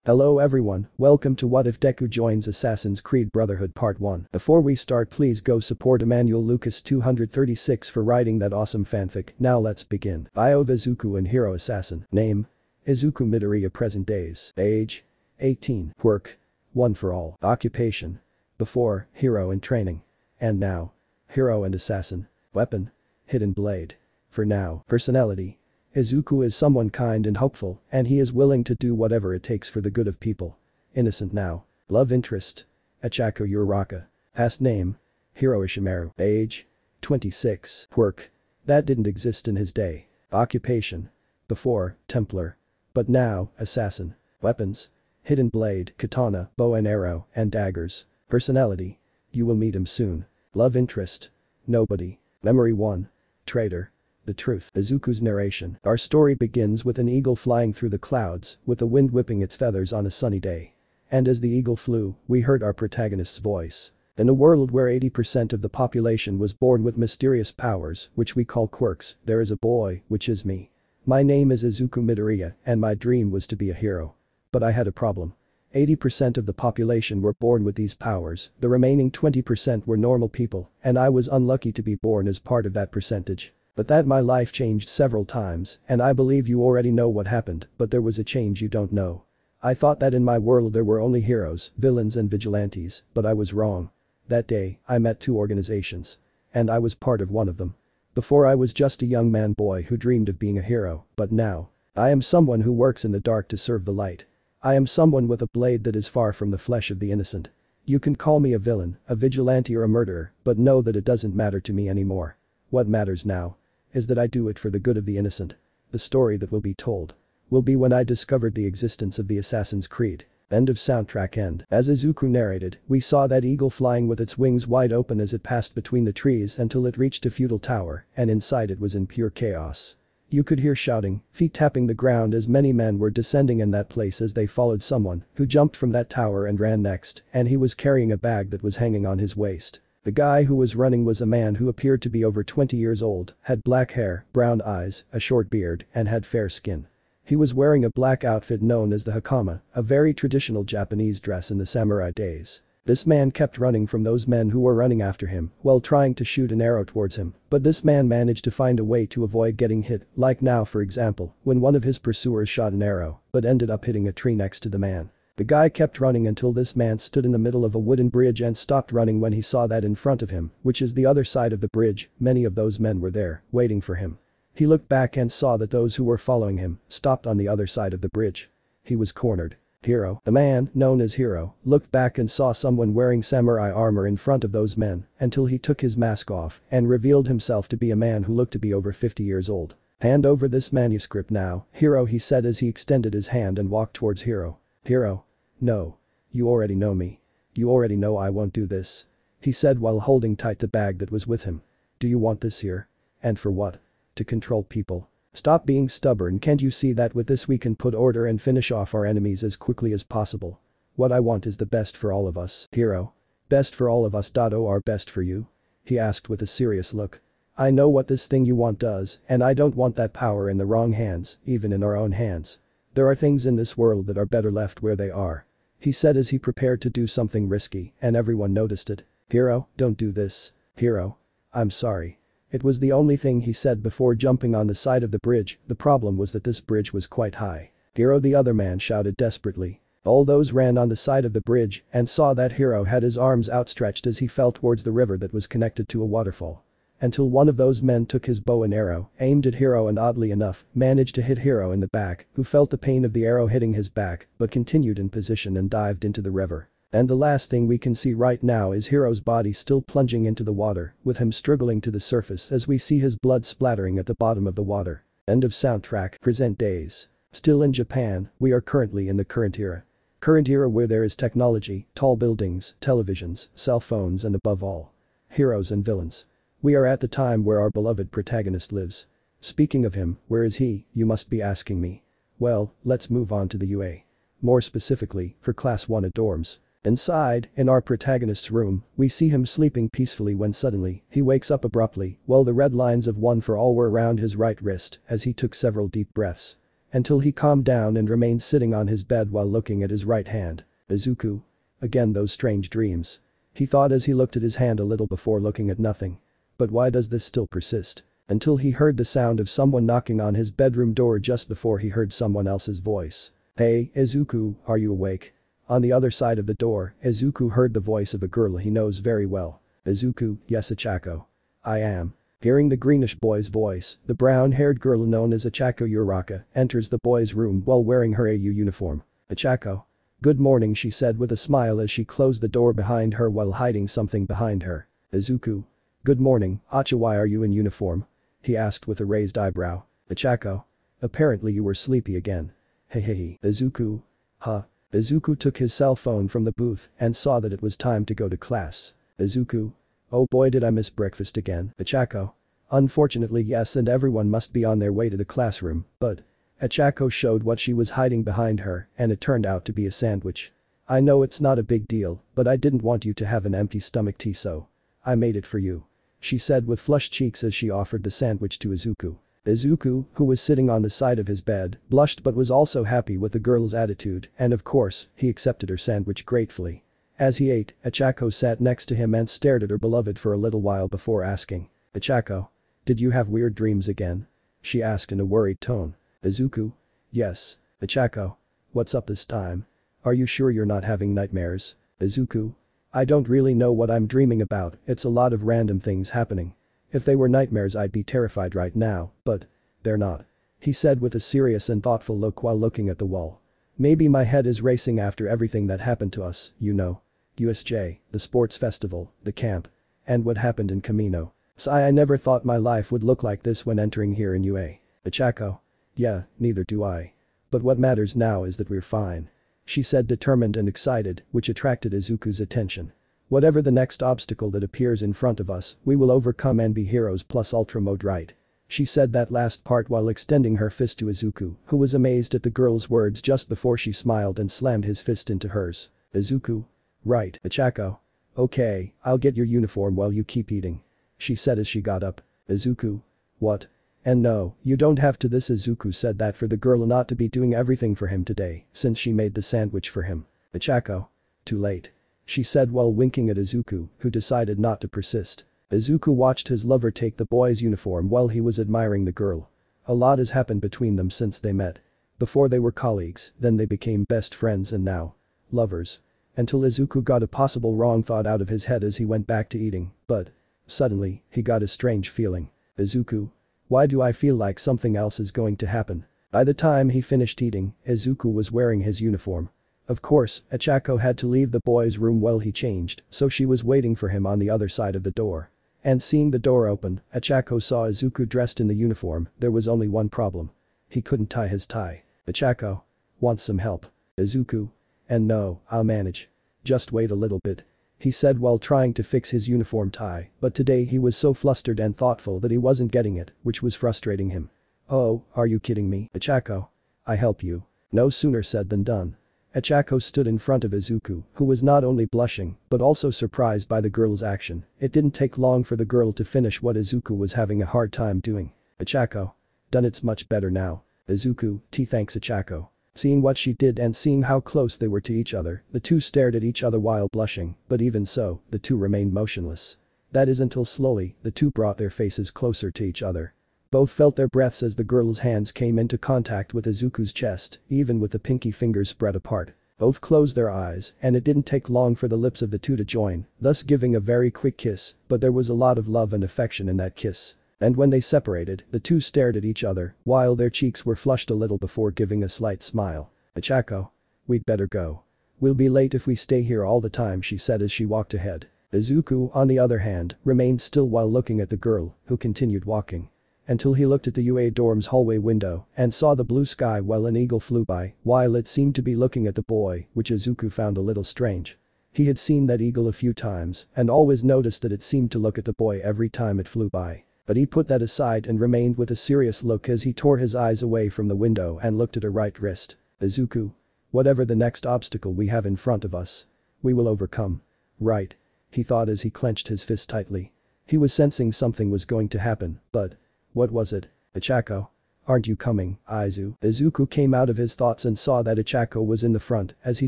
Hello everyone, welcome to What If Deku Joins Assassin's Creed Brotherhood Part 1. Before we start, please go support Emmanuel Lucas 236 for writing that awesome fanfic. Now let's begin. Bio of Izuku and Hero Assassin. Name: Izuku Midoriya. Present days. Age: 18. Quirk: One for all. Occupation: before, hero in training. And now, hero and assassin. Weapon: hidden blade. For now. Personality: Izuku is someone kind and hopeful, and he is willing to do whatever it takes for the good of people. Innocent now. Love interest: Ochako Uraraka. Past name: Hiro Ishimaru. Age: 26. Quirk: that didn't exist in his day. Occupation: before, Templar. But now, assassin. Weapons: hidden blade, katana, bow and arrow, and daggers. Personality: you will meet him soon. Love interest: nobody. Memory 1. Traitor. The truth. Izuku's narration. Our story begins with an eagle flying through the clouds, with the wind whipping its feathers on a sunny day. And as the eagle flew, we heard our protagonist's voice. In a world where 80% of the population was born with mysterious powers, which we call quirks, there is a boy, which is me. My name is Izuku Midoriya, and my dream was to be a hero. But I had a problem. 80% of the population were born with these powers, the remaining 20% were normal people, and I was unlucky to be born as part of that percentage. But that my life changed several times, and I believe you already know what happened, but there was a change you don't know. I thought that in my world there were only heroes, villains and vigilantes, but I was wrong. That day, I met two organizations. And I was part of one of them. Before I was just a young man boy who dreamed of being a hero, but now, I am someone who works in the dark to serve the light. I am someone with a blade that is far from the flesh of the innocent. You can call me a villain, a vigilante or a murderer, but know that it doesn't matter to me anymore. What matters now is that I do it for the good of the innocent. The story that will be told will be when I discovered the existence of the Assassin's Creed. End of soundtrack. End. As Izuku narrated, we saw that eagle flying with its wings wide open as it passed between the trees until it reached a feudal tower, and inside it was in pure chaos. You could hear shouting, feet tapping the ground as many men were descending in that place as they followed someone who jumped from that tower and ran next, and he was carrying a bag that was hanging on his waist. The guy who was running was a man who appeared to be over 20 years old, had black hair, brown eyes, a short beard, and had fair skin. He was wearing a black outfit known as the hakama, a very traditional Japanese dress in the samurai days. This man kept running from those men who were running after him while trying to shoot an arrow towards him, but this man managed to find a way to avoid getting hit, like now for example, when one of his pursuers shot an arrow, but ended up hitting a tree next to the man. The guy kept running until this man stood in the middle of a wooden bridge and stopped running when he saw that in front of him, which is the other side of the bridge, many of those men were there, waiting for him. He looked back and saw that those who were following him stopped on the other side of the bridge. He was cornered. Hero, the man, known as Hero, looked back and saw someone wearing samurai armor in front of those men until he took his mask off and revealed himself to be a man who looked to be over 50 years old. Hand over this manuscript now, Hero, he said as he extended his hand and walked towards Hero. Hero. No. You already know me. You already know I won't do this. He said while holding tight the bag that was with him. Do you want this here? And for what? To control people. Stop being stubborn. Can't you see that with this we can put order and finish off our enemies as quickly as possible? What I want is the best for all of us. Hero. Best for all of us. Or best for you? He asked with a serious look. I know what this thing you want does, and I don't want that power in the wrong hands, even in our own hands. There are things in this world that are better left where they are. He said as he prepared to do something risky, and everyone noticed it. Hero, don't do this. Hero. I'm sorry. It was the only thing he said before jumping on the side of the bridge. The problem was that this bridge was quite high. Hero, the other man shouted desperately. All those ran on the side of the bridge and saw that Hero had his arms outstretched as he fell towards the river that was connected to a waterfall. Until one of those men took his bow and arrow, aimed at Hero and oddly enough, managed to hit Hero in the back, who felt the pain of the arrow hitting his back, but continued in position and dived into the river. And the last thing we can see right now is Hero's body still plunging into the water, with him struggling to the surface as we see his blood splattering at the bottom of the water. End of soundtrack. Present days. Still in Japan, we are currently in the current era. Current era where there is technology, tall buildings, televisions, cell phones and above all, heroes and villains. We are at the time where our beloved protagonist lives. Speaking of him, where is he, you must be asking me. Well, let's move on to the UA. More specifically, for Class 1 at dorms. Inside, in our protagonist's room, we see him sleeping peacefully when suddenly, he wakes up abruptly while the red lines of One for All were around his right wrist as he took several deep breaths. Until he calmed down and remained sitting on his bed while looking at his right hand. Izuku. Again those strange dreams. He thought as he looked at his hand a little before looking at nothing. But why does this still persist? Until he heard the sound of someone knocking on his bedroom door just before he heard someone else's voice. "Hey, Izuku, are you awake?" On the other side of the door, Izuku heard the voice of a girl he knows very well. "Izuku, yes Ochako. I am." Hearing the greenish boy's voice, the brown-haired girl known as Ochako Uraka enters the boy's room while wearing her AU uniform. "Ochako. Good morning," she said with a smile as she closed the door behind her while hiding something behind her. "Izuku. Good morning, Acha, why are you in uniform?" He asked with a raised eyebrow. "Ochako. Apparently you were sleepy again. Hehehe." "Izuku. Huh?" Izuku took his cell phone from the booth and saw that it was time to go to class. "Izuku. Oh boy, did I miss breakfast again." "Ochako. Unfortunately yes, and everyone must be on their way to the classroom, but..." Ochako showed what she was hiding behind her and it turned out to be a sandwich. "I know it's not a big deal, but I didn't want you to have an empty stomach tea, so I made it for you," she said with flushed cheeks as she offered the sandwich to Izuku. Izuku, who was sitting on the side of his bed, blushed but was also happy with the girl's attitude and of course, he accepted her sandwich gratefully. As he ate, Ochako sat next to him and stared at her beloved for a little while before asking. "Ochako. Did you have weird dreams again?" she asked in a worried tone. Izuku. "Yes." "Ochako. What's up this time? Are you sure you're not having nightmares?" Izuku. "I don't really know what I'm dreaming about, it's a lot of random things happening. If they were nightmares I'd be terrified right now, but they're not," he said with a serious and thoughtful look while looking at the wall. "Maybe my head is racing after everything that happened to us, you know. USJ, the sports festival, the camp. And what happened in Kamino. I never thought my life would look like this when entering here in UA. Ochako. Yeah, neither do I. But what matters now is that we're fine," she said determined and excited, which attracted Izuku's attention. "Whatever the next obstacle that appears in front of us, we will overcome and be heroes plus ultra mode, right?" She said that last part while extending her fist to Izuku, who was amazed at the girl's words just before she smiled and slammed his fist into hers. Izuku. "Right, Ochako. Okay, I'll get your uniform while you keep eating," she said as she got up. Izuku. "What? And no, you don't have to." This Izuku said that for the girl not to be doing everything for him today since she made the sandwich for him. Ochako. "Too late," she said while winking at Izuku, who decided not to persist. Izuku watched his lover take the boy's uniform while he was admiring the girl. A lot has happened between them since they met. Before they were colleagues, then they became best friends and now lovers. Until Izuku got a possible wrong thought out of his head as he went back to eating, but suddenly, he got a strange feeling. Izuku. Why do I feel like something else is going to happen? By the time he finished eating, Izuku was wearing his uniform. Of course, Ochako had to leave the boy's room while he changed, so she was waiting for him on the other side of the door. And seeing the door open, Ochako saw Izuku dressed in the uniform. There was only one problem. He couldn't tie his tie. Ochako. Want some help? Izuku. And no, I'll manage. Just wait a little bit, he said while trying to fix his uniform tie, but today he was so flustered and thoughtful that he wasn't getting it, which was frustrating him. "Oh, are you kidding me, Ochako? I help you." No sooner said than done. Ochako stood in front of Izuku, who was not only blushing, but also surprised by the girl's action. It didn't take long for the girl to finish what Izuku was having a hard time doing. Ochako. Done, it's much better now. Izuku, thanks Ochako. Seeing what she did and seeing how close they were to each other, the two stared at each other while blushing, but even so, the two remained motionless. That is until slowly, the two brought their faces closer to each other. Both felt their breaths as the girl's hands came into contact with Izuku's chest, even with the pinky fingers spread apart. Both closed their eyes, and it didn't take long for the lips of the two to join, thus giving a very quick kiss, but there was a lot of love and affection in that kiss. And when they separated, the two stared at each other, while their cheeks were flushed a little before giving a slight smile. Ochako. We'd better go. We'll be late if we stay here all the time, she said as she walked ahead. Izuku, on the other hand, remained still while looking at the girl, who continued walking. Until he looked at the UA dorm's hallway window and saw the blue sky while an eagle flew by, while it seemed to be looking at the boy, which Izuku found a little strange. He had seen that eagle a few times and always noticed that it seemed to look at the boy every time it flew by. But he put that aside and remained with a serious look as he tore his eyes away from the window and looked at her right wrist. Izuku. Whatever the next obstacle we have in front of us, we will overcome. Right. He thought as he clenched his fist tightly. He was sensing something was going to happen, but what was it? Ochako. Aren't you coming, Izuku came out of his thoughts and saw that Ochako was in the front as he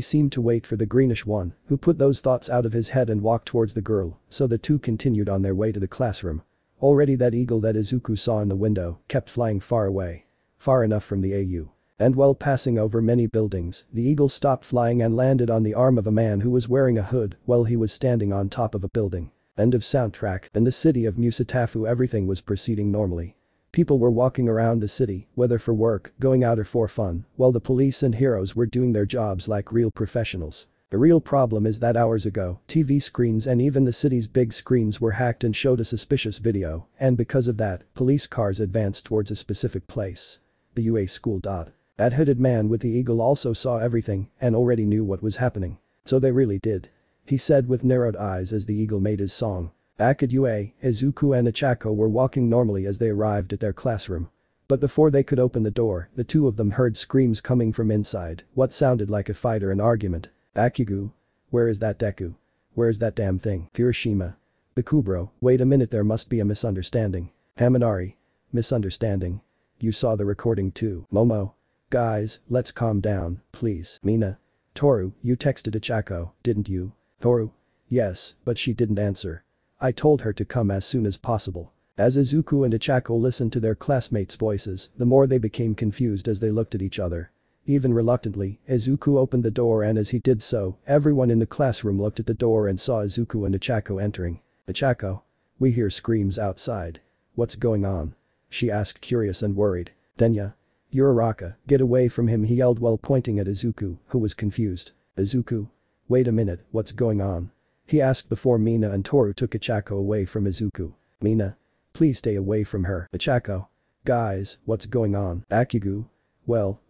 seemed to wait for the greenish one, who put those thoughts out of his head and walked towards the girl, so the two continued on their way to the classroom. Already that eagle that Izuku saw in the window kept flying far away. Far enough from the AU. And while passing over many buildings, the eagle stopped flying and landed on the arm of a man who was wearing a hood while he was standing on top of a building. End of soundtrack. In the city of Musatafu everything was proceeding normally. People were walking around the city, whether for work, going out or for fun, while the police and heroes were doing their jobs like real professionals. The real problem is that hours ago, TV screens and even the city's big screens were hacked and showed a suspicious video, and because of that, police cars advanced towards a specific place. The UA school. That hooded man with the eagle also saw everything and already knew what was happening. So they really did. He said with narrowed eyes as the eagle made his song. Back at UA, Izuku and Ochako were walking normally as they arrived at their classroom. But before they could open the door, the two of them heard screams coming from inside, what sounded like a fight or an argument. Bakugo? Where is that Deku? Where's that damn thing? Hiroshima. Bakubro, wait a minute, there must be a misunderstanding. Haminari. Misunderstanding. You saw the recording too. Momo. Guys, let's calm down, please. Mina. Toru, you texted Ochako, didn't you? Toru. Yes, but she didn't answer. I told her to come as soon as possible. As Izuku and Ochako listened to their classmates' voices, the more they became confused as they looked at each other. Even reluctantly, Izuku opened the door, and as he did so, everyone in the classroom looked at the door and saw Izuku and Ochako entering. Ochako. We hear screams outside. What's going on? She asked, curious and worried. Denya. You're Araka, get away from him, he yelled while pointing at Izuku, who was confused. Izuku. Wait a minute, what's going on? He asked before Mina and Toru took Ochako away from Izuku. Mina. Please stay away from her. Ochako. Guys, what's going on? Bakugo. Well.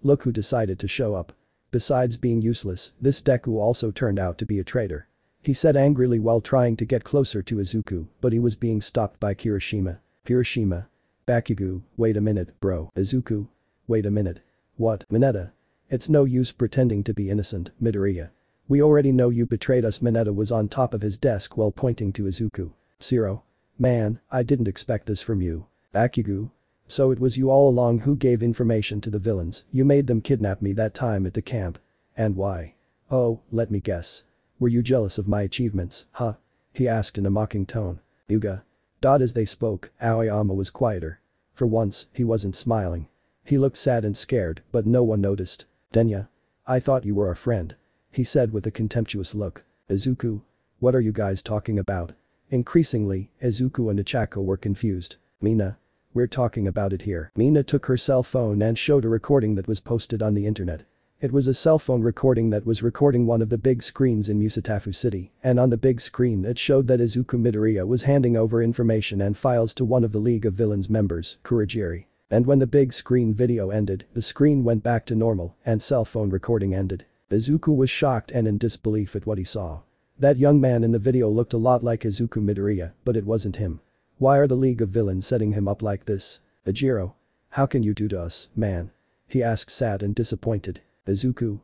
Look who decided to show up. Besides being useless, this Deku also turned out to be a traitor. He said angrily while trying to get closer to Izuku, but he was being stopped by Kirishima. Kirishima. Bakugo, wait a minute, bro. Izuku. Wait a minute. What? Mineta. It's no use pretending to be innocent, Midoriya. We already know you betrayed us. Mineta was on top of his desk while pointing to Izuku. Zero. Man, I didn't expect this from you. Bakugo. So it was you all along who gave information to the villains, you made them kidnap me that time at the camp. And why? Oh, let me guess. Were you jealous of my achievements, huh? He asked in a mocking tone. Yuga. As they spoke, Aoyama was quieter. For once, he wasn't smiling. He looked sad and scared, but no one noticed. Denya. I thought you were our friend. He said with a contemptuous look. Izuku. What are you guys talking about? Increasingly, Izuku and Ochako were confused. Mina. We're talking about it here. Mina took her cell phone and showed a recording that was posted on the internet. It was a cell phone recording that was recording one of the big screens in Musatafu City, and on the big screen it showed that Izuku Midoriya was handing over information and files to one of the League of Villains members, Kurogiri. And when the big screen video ended, the screen went back to normal and cell phone recording ended. Izuku was shocked and in disbelief at what he saw. That young man in the video looked a lot like Izuku Midoriya, but it wasn't him. Why are the League of Villains setting him up like this? Ajiro. How can you do to us, man? He asked, sad and disappointed. Izuku.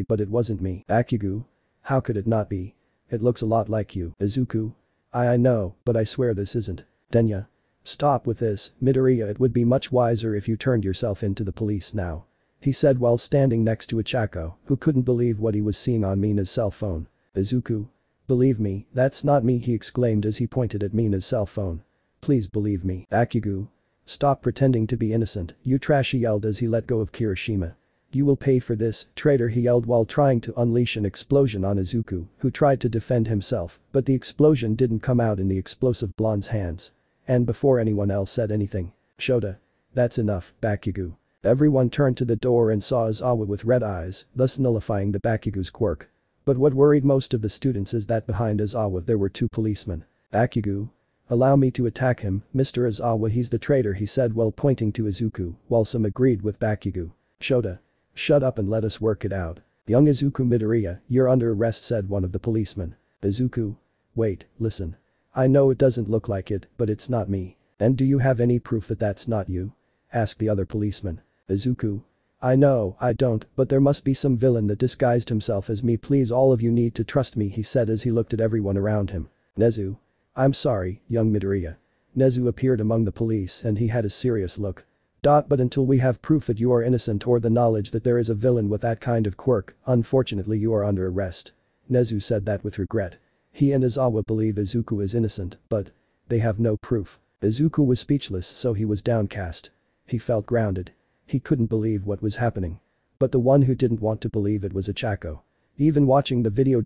But it wasn't me. Bakugo. How could it not be? It looks a lot like you. Izuku. I know, but I swear this isn't. Denya. Stop with this, Midoriya, it would be much wiser if you turned yourself into the police now. He said while standing next to Ochako, who couldn't believe what he was seeing on Mina's cell phone. Izuku. Believe me, that's not me, he exclaimed as he pointed at Mina's cell phone. Please believe me. Bakugo. Stop pretending to be innocent, you trash, he yelled as he let go of Kirishima. You will pay for this, traitor, he yelled while trying to unleash an explosion on Izuku, who tried to defend himself, but the explosion didn't come out in the explosive blonde's hands. And before anyone else said anything, Shota. That's enough, Bakugo. Everyone turned to the door and saw Aizawa with red eyes, thus nullifying the Bakugo's quirk. But what worried most of the students is that behind Aizawa there were two policemen. Bakugo. Allow me to attack him, Mr. Aizawa, he's the traitor, he said while pointing to Izuku, while some agreed with Bakugo. Shota. Shut up and let us work it out. Young Izuku Midoriya, you're under arrest, said one of the policemen. Izuku. Wait, listen. I know it doesn't look like it, but it's not me. And do you have any proof that that's not you? Asked the other policeman. Izuku. I know, I don't, but there must be some villain that disguised himself as me, please all of you need to trust me, he said as he looked at everyone around him. Nezu. I'm sorry, young Midoriya. Nezu appeared among the police and he had a serious look. But until we have proof that you are innocent or the knowledge that there is a villain with that kind of quirk, unfortunately you are under arrest. Nezu said that with regret. He and Aizawa believe Izuku is innocent, but they have no proof. Izuku was speechless, so he was downcast. He felt grounded. He couldn't believe what was happening. But the one who didn't want to believe it was Ochako. Even watching the video.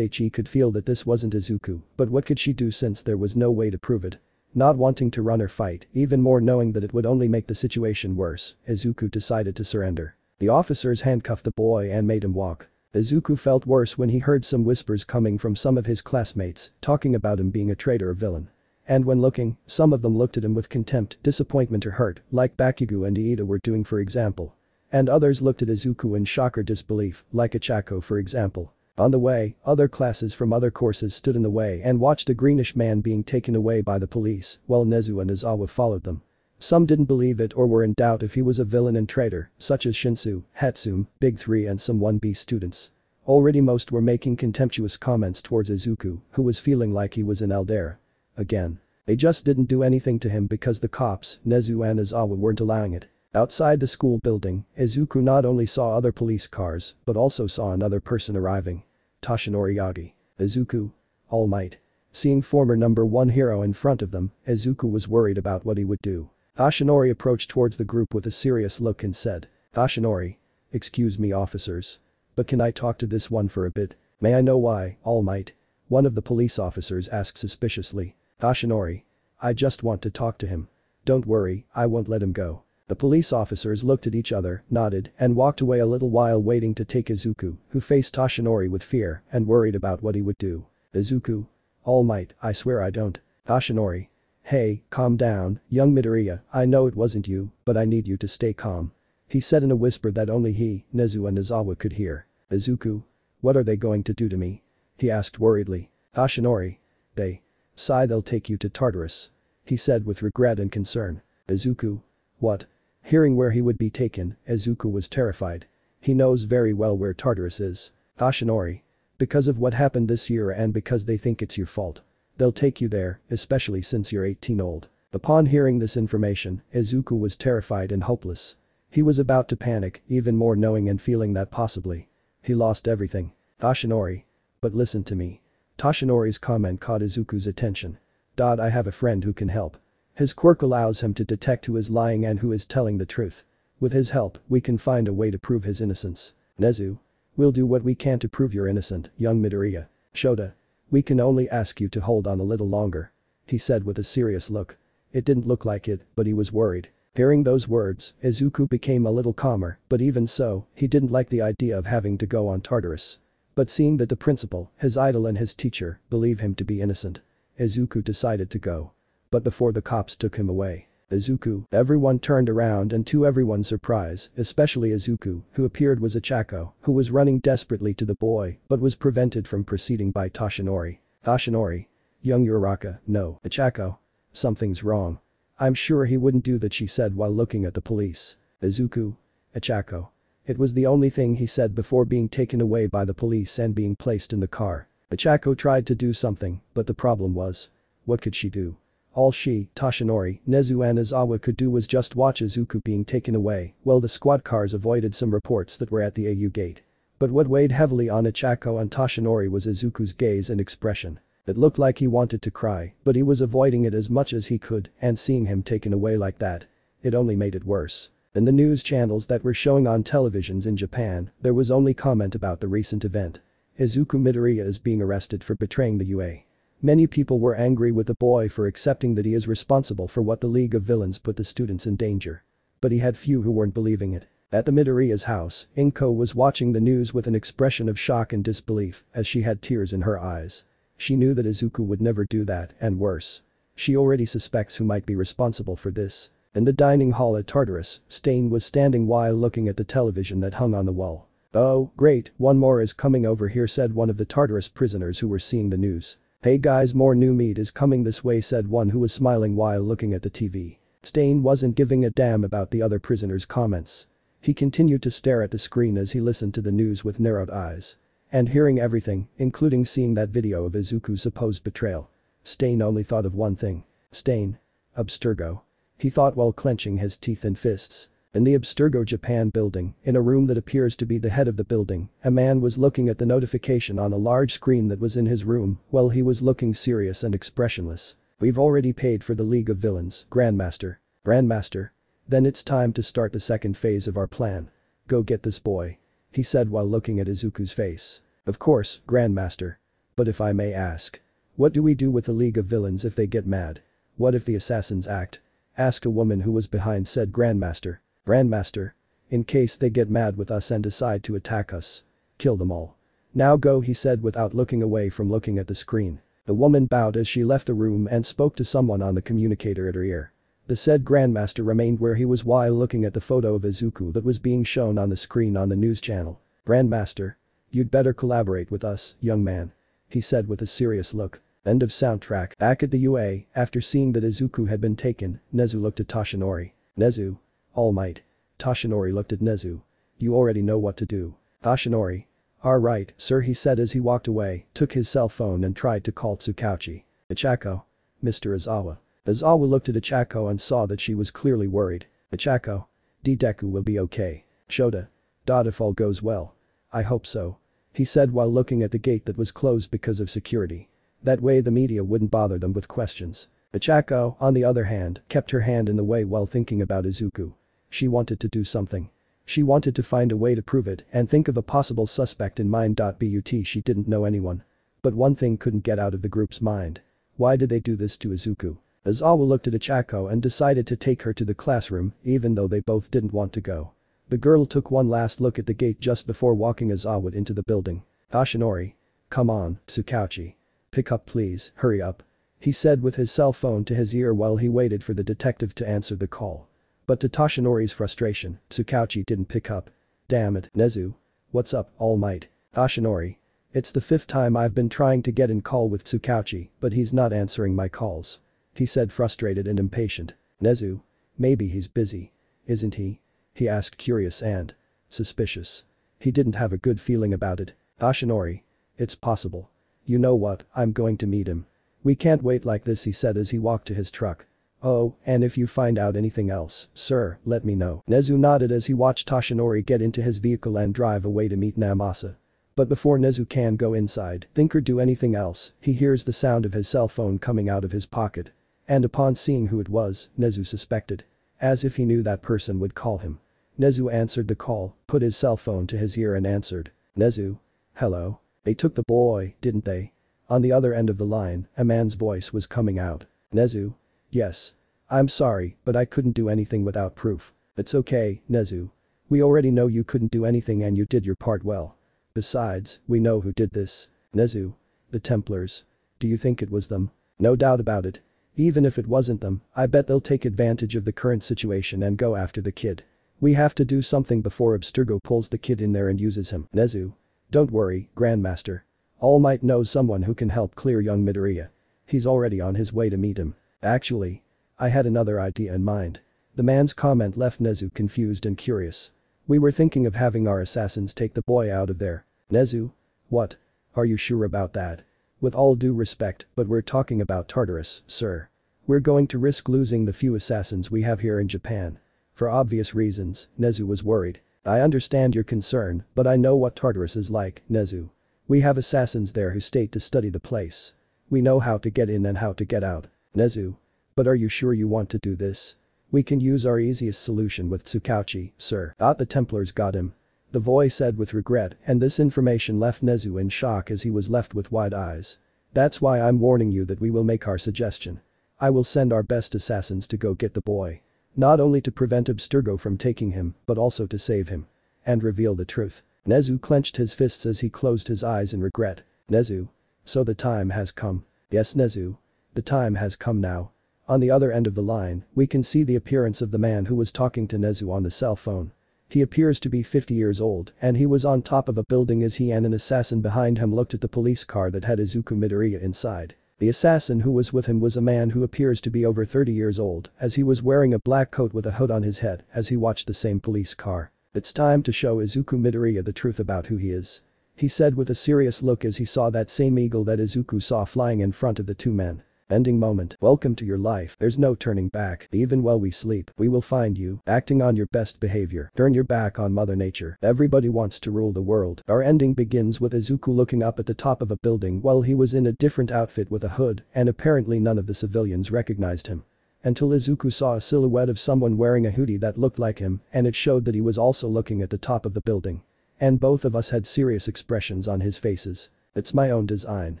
She could feel that this wasn't Izuku, but what could she do since there was no way to prove it? Not wanting to run or fight, even more knowing that it would only make the situation worse, Izuku decided to surrender. The officers handcuffed the boy and made him walk. Izuku felt worse when he heard some whispers coming from some of his classmates, talking about him being a traitor or villain. And when looking, some of them looked at him with contempt, disappointment or hurt, like Bakugo and Iida were doing for example. And others looked at Izuku in shock or disbelief, like Ochako for example. On the way, other classes from other courses stood in the way and watched a greenish man being taken away by the police, while Nezu and Aizawa followed them. Some didn't believe it or were in doubt if he was a villain and traitor, such as Shinsu, Hatsune, Big 3 and some 1B students. Already most were making contemptuous comments towards Izuku, who was feeling like he was in Aldera. Again. They just didn't do anything to him because the cops, Nezu and Aizawa, weren't allowing it. Outside the school building, Izuku not only saw other police cars, but also saw another person arriving. Toshinori Yagi. Izuku. All Might. Seeing former number 1 hero in front of them, Izuku was worried about what he would do. Toshinori approached towards the group with a serious look and said, Toshinori. Excuse me officers. But can I talk to this one for a bit? May I know why, All Might? One of the police officers asked suspiciously. Toshinori. I just want to talk to him. Don't worry, I won't let him go. The police officers looked at each other, nodded, and walked away a little while waiting to take Izuku, who faced Toshinori with fear and worried about what he would do. Izuku. All Might, I swear I don't. Toshinori. Hey, calm down, young Midoriya, I know it wasn't you, but I need you to stay calm. He said in a whisper that only he, Nezu and Aizawa could hear. Izuku. What are they going to do to me? He asked worriedly. Toshinori. They'll take you to Tartarus. He said with regret and concern. Izuku. What? Hearing where he would be taken, Izuku was terrified. He knows very well where Tartarus is. Toshinori. Because of what happened this year and because they think it's your fault. They'll take you there, especially since you're 18 old. Upon hearing this information, Izuku was terrified and hopeless. He was about to panic, even more knowing and feeling that possibly he lost everything. Toshinori. But listen to me. Toshinori's comment caught Izuku's attention. I have a friend who can help. His quirk allows him to detect who is lying and who is telling the truth. With his help, we can find a way to prove his innocence. Nezu. We'll do what we can to prove you're innocent, young Midoriya. Shota. We can only ask you to hold on a little longer. He said with a serious look. It didn't look like it, but he was worried. Hearing those words, Izuku became a little calmer, but even so, he didn't like the idea of having to go on Tartarus. But seeing that the principal, his idol and his teacher, believe him to be innocent, Izuku decided to go. But before the cops took him away, Izuku, everyone turned around and to everyone's surprise, especially Izuku, who appeared was Ochako, who was running desperately to the boy but was prevented from proceeding by Toshinori. Toshinori. Young Uraraka, no. Ochako. Something's wrong. I'm sure he wouldn't do that, she said while looking at the police. Izuku. Ochako. It was the only thing he said before being taken away by the police and being placed in the car. Ochako tried to do something, but the problem was, what could she do? All she, Toshinori, Nezu and Aizawa could do was just watch Izuku being taken away while the squad cars avoided some reports that were at the AU gate. But what weighed heavily on Ochako and Toshinori was Izuku's gaze and expression. It looked like he wanted to cry, but he was avoiding it as much as he could, and seeing him taken away like that, it only made it worse. In the news channels that were showing on televisions in Japan, there was only comment about the recent event. Izuku Midoriya is being arrested for betraying the UA. Many people were angry with the boy for accepting that he is responsible for what the League of Villains put the students in danger. But he had few who weren't believing it. At the Midoriya's house, Inko was watching the news with an expression of shock and disbelief as she had tears in her eyes. She knew that Izuku would never do that, and worse. She already suspects who might be responsible for this. In the dining hall at Tartarus, Stain was standing while looking at the television that hung on the wall. "Oh, great, one more is coming over here," said one of the Tartarus prisoners who were seeing the news. "Hey guys, more new meat is coming this way," said one who was smiling while looking at the TV. Stain wasn't giving a damn about the other prisoners' comments. He continued to stare at the screen as he listened to the news with narrowed eyes. And hearing everything, including seeing that video of Izuku's supposed betrayal, Stain only thought of one thing. Stain. Abstergo. He thought while clenching his teeth and fists. In the Abstergo Japan building, in a room that appears to be the head of the building, a man was looking at the notification on a large screen that was in his room while he was looking serious and expressionless. We've already paid for the League of Villains, Grandmaster. Grandmaster? Then it's time to start the second phase of our plan. Go get this boy. He said while looking at Izuku's face. Of course, Grandmaster. But if I may ask. What do we do with the League of Villains if they get mad? What if the assassins act? Asked a woman who was behind said Grandmaster. Grandmaster. In case they get mad with us and decide to attack us. Kill them all. Now go, he said without looking away from looking at the screen. The woman bowed as she left the room and spoke to someone on the communicator at her ear. The said Grandmaster remained where he was while looking at the photo of Izuku that was being shown on the screen on the news channel. Grandmaster. You'd better collaborate with us, young man. He said with a serious look. End of soundtrack. Back at the UA, after seeing that Izuku had been taken, Nezu looked at Toshinori. Nezu. All Might. Toshinori looked at Nezu. You already know what to do. Toshinori. Alright, sir, he said as he walked away, took his cell phone and tried to call Tsukauchi. Ochako. Mr. Aizawa. Aizawa looked at Ochako and saw that she was clearly worried. Ochako. Deku will be okay. Shota. If all goes well. I hope so. He said while looking at the gate that was closed because of security. That way the media wouldn't bother them with questions. Ochako, on the other hand, kept her hand in the way while thinking about Izuku. She wanted to do something. She wanted to find a way to prove it and think of a possible suspect in mind. But she didn't know anyone. But one thing couldn't get out of the group's mind. Why did they do this to Izuku? Aizawa looked at Ochako and decided to take her to the classroom even though they both didn't want to go. The girl took one last look at the gate just before walking Aizawa into the building. Toshinori. Come on, Tsukauchi. Pick up please, hurry up. He said with his cell phone to his ear while he waited for the detective to answer the call. But to Toshinori's frustration, Tsukauchi didn't pick up. Damn it, Nezu. What's up, All Might? Toshinori. It's the 5th time I've been trying to get in call with Tsukauchi, but he's not answering my calls. He said frustrated and impatient. Nezu. Maybe he's busy. Isn't he? He asked curious and suspicious. He didn't have a good feeling about it. Toshinori. It's possible. You know what, I'm going to meet him. We can't wait like this, he said as he walked to his truck. Oh, and if you find out anything else, sir, let me know. Nezu nodded as he watched Toshinori get into his vehicle and drive away to meet Namasa. But before Nezu can go inside, think or do anything else, he hears the sound of his cell phone coming out of his pocket. And upon seeing who it was, Nezu suspected. As if he knew that person would call him. Nezu answered the call, put his cell phone to his ear and answered. Nezu. Hello. They took the boy, didn't they? On the other end of the line, a man's voice was coming out. Nezu. Yes. I'm sorry, but I couldn't do anything without proof. It's okay, Nezu. We already know you couldn't do anything and you did your part well. Besides, we know who did this. Nezu. The Templars. Do you think it was them? No doubt about it. Even if it wasn't them, I bet they'll take advantage of the current situation and go after the kid. We have to do something before Abstergo pulls the kid in there and uses him. Nezu. Don't worry, Grandmaster. All Might knows someone who can help clear young Midoriya. He's already on his way to meet him. Actually. I had another idea in mind. The man's comment left Nezu confused and curious. We were thinking of having our assassins take the boy out of there. Nezu? What? Are you sure about that? With all due respect, but we're talking about Tartarus, sir. We're going to risk losing the few assassins we have here in Japan. For obvious reasons, Nezu was worried. I understand your concern, but I know what Tartarus is like, Nezu. We have assassins there who stayed to study the place. We know how to get in and how to get out. Nezu. But are you sure you want to do this? We can use our easiest solution with Tsukauchi, sir. The Templars got him. The boy said with regret, and this information left Nezu in shock as he was left with wide eyes. That's why I'm warning you that we will make our suggestion. I will send our best assassins to go get the boy. Not only to prevent Abstergo from taking him, but also to save him. And reveal the truth. Nezu clenched his fists as he closed his eyes in regret. Nezu. So the time has come. Yes, Nezu. The time has come now. On the other end of the line, we can see the appearance of the man who was talking to Nezu on the cell phone. He appears to be 50 years old, and he was on top of a building as he and an assassin behind him looked at the police car that had Izuku Midoriya inside. The assassin who was with him was a man who appears to be over 30 years old, as he was wearing a black coat with a hood on his head as he watched the same police car. It's time to show Izuku Midoriya the truth about who he is. He said with a serious look as he saw that same eagle that Izuku saw flying in front of the two men. Ending moment. Welcome to your life. There's no turning back. Even while we sleep, we will find you. Acting on your best behavior. Turn your back on Mother Nature. Everybody wants to rule the world. Our ending begins with Izuku looking up at the top of a building while he was in a different outfit with a hood, and apparently none of the civilians recognized him. Until Izuku saw a silhouette of someone wearing a hoodie that looked like him, and it showed that he was also looking at the top of the building. And both of us had serious expressions on his faces. It's my own design.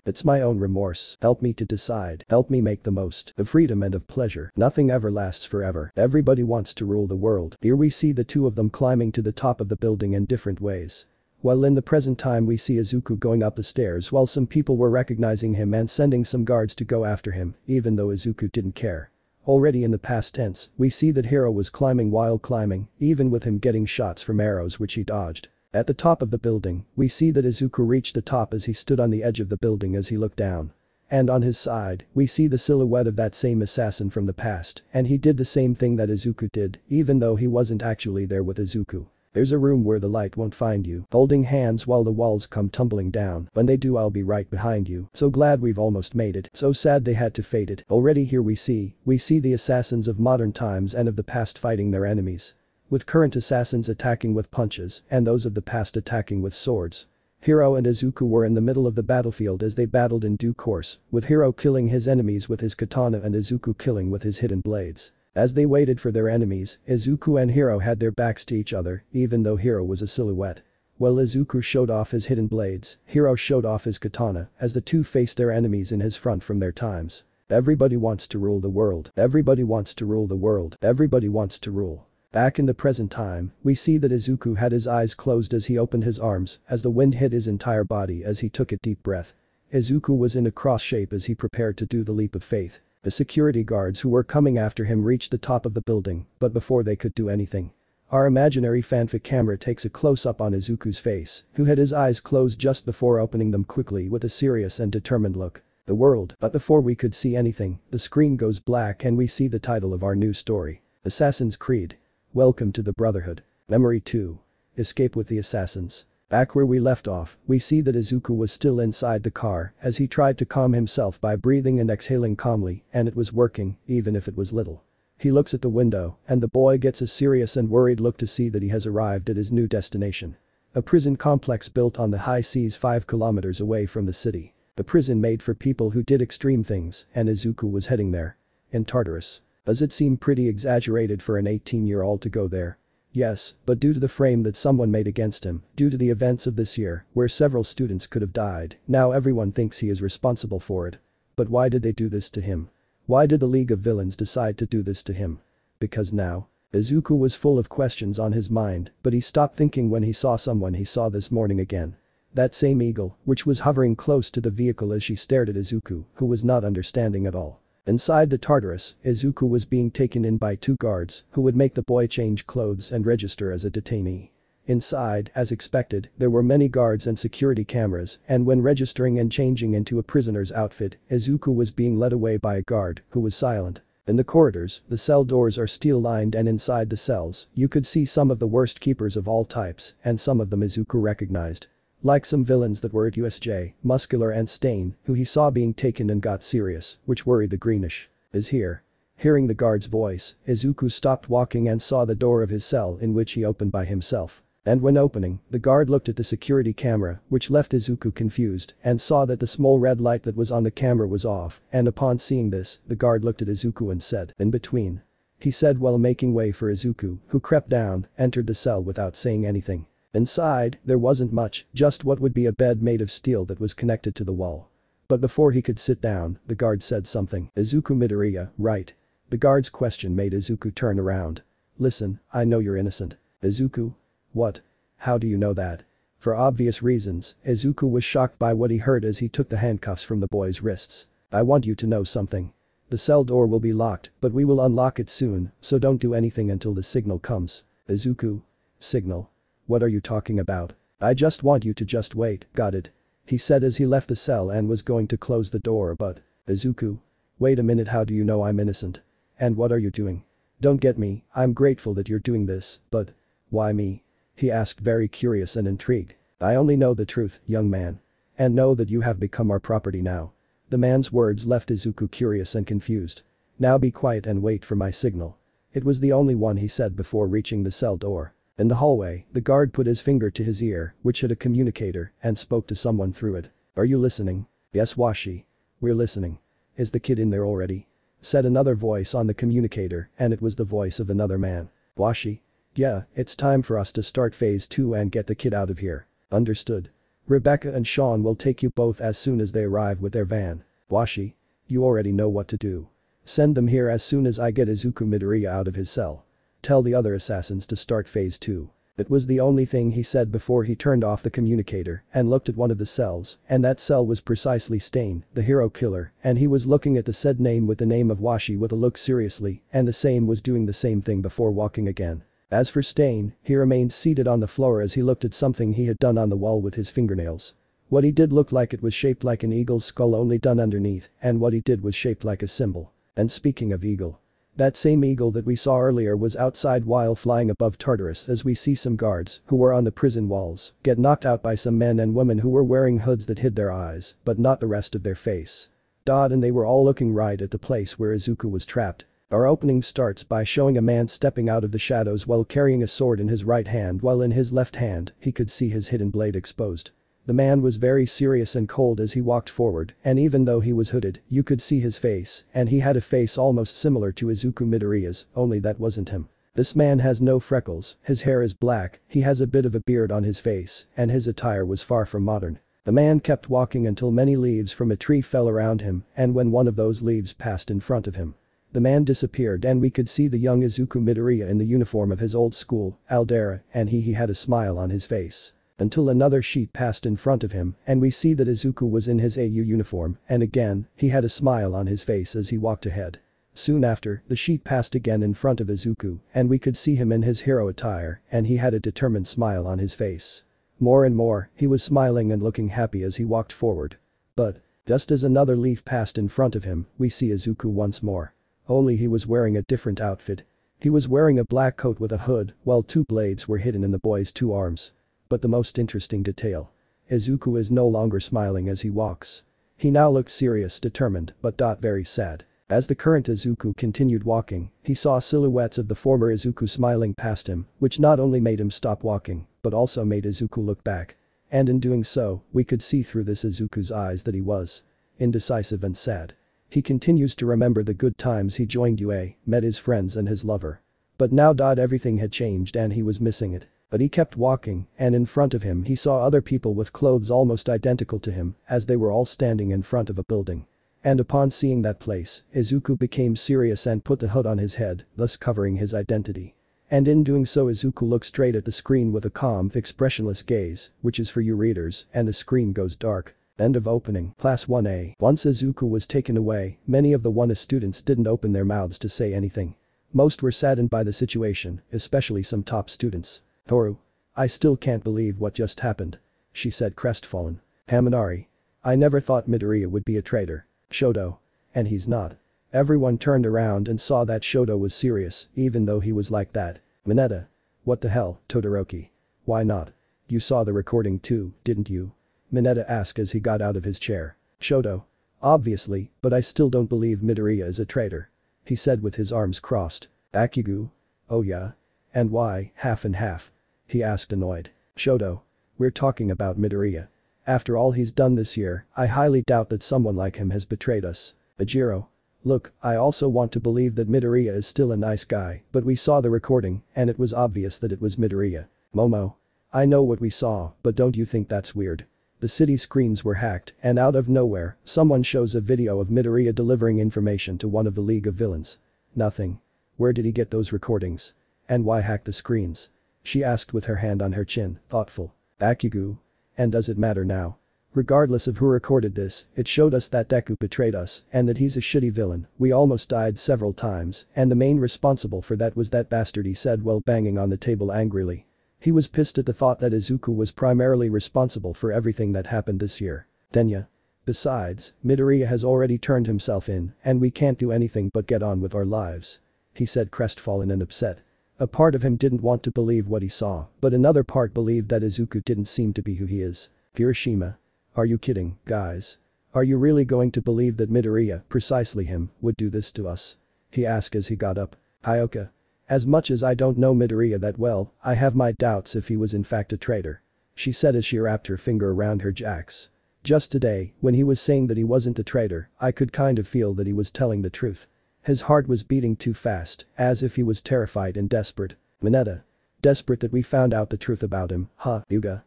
It's my own remorse. Help me to decide. Help me make the most of freedom and of pleasure. Nothing ever lasts forever. Everybody wants to rule the world. Here we see the two of them climbing to the top of the building in different ways. While in the present time we see Izuku going up the stairs while some people were recognizing him and sending some guards to go after him, even though Izuku didn't care. Already in the past tense, we see that Hiro was climbing while climbing, even with him getting shots from arrows which he dodged. At the top of the building, we see that Izuku reached the top as he stood on the edge of the building as he looked down. And on his side, we see the silhouette of that same assassin from the past, and he did the same thing that Izuku did, even though he wasn't actually there with Izuku. There's a room where the light won't find you. Holding hands while the walls come tumbling down. When they do, I'll be right behind you. So glad we've almost made it. So sad they had to fade it. Already here we see the assassins of modern times and of the past fighting their enemies. With current assassins attacking with punches and those of the past attacking with swords. Hiro and Izuku were in the middle of the battlefield as they battled in due course, with Hiro killing his enemies with his katana and Izuku killing with his hidden blades. As they waited for their enemies, Izuku and Hiro had their backs to each other, even though Hiro was a silhouette. While Izuku showed off his hidden blades, Hiro showed off his katana as the two faced their enemies in his front from their times. Everybody wants to rule the world. Everybody wants to rule the world. Everybody wants to rule. Back in the present time, we see that Izuku had his eyes closed as he opened his arms as the wind hit his entire body as he took a deep breath. Izuku was in a cross shape as he prepared to do the leap of faith. The security guards who were coming after him reached the top of the building, but before they could do anything. Our imaginary fanfic camera takes a close-up on Izuku's face, who had his eyes closed just before opening them quickly with a serious and determined look. The world, but before we could see anything, the screen goes black and we see the title of our new story. Assassin's Creed. Welcome to the Brotherhood. Memory 2. Escape with the Assassins. Back where we left off, we see that Izuku was still inside the car as he tried to calm himself by breathing and exhaling calmly, and it was working, even if it was little. He looks at the window, and the boy gets a serious and worried look to see that he has arrived at his new destination. A prison complex built on the high seas 5 kilometers away from the city. The prison made for people who did extreme things, and Izuku was heading there. In Tartarus. Does it seem pretty exaggerated for an 18-year-old to go there? Yes, but due to the frame that someone made against him, due to the events of this year, where several students could have died, now everyone thinks he is responsible for it. But why did they do this to him? Why did the League of Villains decide to do this to him? Because now. Izuku was full of questions on his mind, but he stopped thinking when he saw someone he saw this morning again. That same eagle, which was hovering close to the vehicle as she stared at Izuku, who was not understanding at all. Inside the Tartarus, Izuku was being taken in by 2 guards, who would make the boy change clothes and register as a detainee. Inside, as expected, there were many guards and security cameras, and when registering and changing into a prisoner's outfit, Izuku was being led away by a guard, who was silent. In the corridors, the cell doors are steel-lined and inside the cells, you could see some of the worst keepers of all types, and some of them Izuku recognized. Like some villains that were at USJ, Muscular and Stain, who he saw being taken and got serious, which worried the Greenish. Is here. Hearing the guard's voice, Izuku stopped walking and saw the door of his cell in which he opened by himself. And when opening, the guard looked at the security camera, which left Izuku confused, and saw that the small red light that was on the camera was off, and upon seeing this, the guard looked at Izuku and said, "In between." He said while making way for Izuku, who crept down, entered the cell without saying anything. Inside, there wasn't much, just what would be a bed made of steel that was connected to the wall. But before he could sit down, the guard said something. "Izuku Midoriya, right?" The guard's question made Izuku turn around. "Listen, I know you're innocent." "Izuku? What? How do you know that?" For obvious reasons, Izuku was shocked by what he heard as he took the handcuffs from the boy's wrists. "I want you to know something. The cell door will be locked, but we will unlock it soon, so don't do anything until the signal comes." "Izuku? Signal? What are you talking about?" "I just want you to just wait, got it?" He said as he left the cell and was going to close the door but, "Izuku? Wait a minute, how do you know I'm innocent? And what are you doing? Don't get me, I'm grateful that you're doing this, but why me?" He asked, very curious and intrigued. "I only know the truth, young man. And know that you have become our property now." The man's words left Izuku curious and confused. Now be quiet and wait for my signal. It was the only one he said before reaching the cell door. In the hallway, the guard put his finger to his ear, which had a communicator, and spoke to someone through it. Are you listening? Yes, Washi. We're listening. Is the kid in there already? Said another voice on the communicator, and it was the voice of another man. Washi? Yeah, it's time for us to start phase 2 and get the kid out of here. Understood. Rebecca and Sean will take you both as soon as they arrive with their van. Washi? You already know what to do. Send them here as soon as I get Izuku Midoriya out of his cell. Tell the other assassins to start phase 2. It was the only thing he said before he turned off the communicator and looked at one of the cells, and that cell was precisely Stain, the hero killer, and he was looking at the said name with the name of Washi with a look seriously, and the same was doing the same thing before walking again. As for Stain, he remained seated on the floor as he looked at something he had done on the wall with his fingernails. What he did looked like it was shaped like an eagle's skull only done underneath, and what he did was shaped like a symbol. And speaking of eagle. That same eagle that we saw earlier was outside while flying above Tartarus as we see some guards, who were on the prison walls, get knocked out by some men and women who were wearing hoods that hid their eyes, but not the rest of their face. And they were all looking right at the place where Izuku was trapped. Our opening starts by showing a man stepping out of the shadows while carrying a sword in his right hand while in his left hand, he could see his hidden blade exposed. The man was very serious and cold as he walked forward, and even though he was hooded, you could see his face, and he had a face almost similar to Izuku Midoriya's, only that wasn't him. This man has no freckles, his hair is black, he has a bit of a beard on his face, and his attire was far from modern. The man kept walking until many leaves from a tree fell around him, and when one of those leaves passed in front of him. The man disappeared and we could see the young Izuku Midoriya in the uniform of his old school, Aldera, and he had a smile on his face. Until another sheet passed in front of him and we see that Izuku was in his AU uniform and again, he had a smile on his face as he walked ahead. Soon after, the sheet passed again in front of Izuku and we could see him in his hero attire and he had a determined smile on his face. More and more, he was smiling and looking happy as he walked forward. But, just as another leaf passed in front of him, we see Izuku once more. Only he was wearing a different outfit. He was wearing a black coat with a hood while two blades were hidden in the boy's two arms. But the most interesting detail. Izuku is no longer smiling as he walks. He now looks serious, determined, but very sad. As the current Izuku continued walking, he saw silhouettes of the former Izuku smiling past him, which not only made him stop walking, but also made Izuku look back. And in doing so, we could see through this Izuku's eyes that he was indecisive and sad. He continues to remember the good times he joined UA, met his friends and his lover. But now everything had changed and he was missing it. But he kept walking, and in front of him he saw other people with clothes almost identical to him, as they were all standing in front of a building. And upon seeing that place, Izuku became serious and put the hood on his head, thus covering his identity. And in doing so Izuku looked straight at the screen with a calm, expressionless gaze, which is for you readers, and the screen goes dark. End of opening. Class 1A. Once Izuku was taken away, many of the 1A students didn't open their mouths to say anything. Most were saddened by the situation, especially some top students. Toru. I still can't believe what just happened. She said crestfallen. Haminari. I never thought Midoriya would be a traitor. Shoto. And he's not. Everyone turned around and saw that Shoto was serious, even though he was like that. Mineta. What the hell, Todoroki? Why not? You saw the recording too, didn't you? Mineta asked as he got out of his chair. Shoto. Obviously, but I still don't believe Midoriya is a traitor. He said with his arms crossed. Akugu. Oh yeah? And why, half and half? He asked annoyed. Shoto. We're talking about Midoriya. After all he's done this year, I highly doubt that someone like him has betrayed us. Ajiro. Look, I also want to believe that Midoriya is still a nice guy, but we saw the recording, and it was obvious that it was Midoriya. Momo. I know what we saw, but don't you think that's weird? The city screens were hacked, and out of nowhere, someone shows a video of Midoriya delivering information to one of the League of Villains. Nothing. Where did he get those recordings? And why hack the screens? She asked with her hand on her chin, thoughtful. Akugu. And does it matter now? Regardless of who recorded this, it showed us that Deku betrayed us and that he's a shitty villain. We almost died several times, and the main responsible for that was that bastard, he said while banging on the table angrily. He was pissed at the thought that Izuku was primarily responsible for everything that happened this year. Tenya. Besides, Midoriya has already turned himself in, and we can't do anything but get on with our lives. He said crestfallen and upset. A part of him didn't want to believe what he saw, but another part believed that Izuku didn't seem to be who he is. Hiroshima. Are you kidding, guys? Are you really going to believe that Midoriya, precisely him, would do this to us? He asked as he got up. Hyoka. As much as I don't know Midoriya that well, I have my doubts if he was in fact a traitor. She said as she wrapped her finger around her jacks. Just today, when he was saying that he wasn't a traitor, I could kind of feel that he was telling the truth. His heart was beating too fast, as if he was terrified and desperate. Mineta. Desperate that we found out the truth about him, huh, Yuga?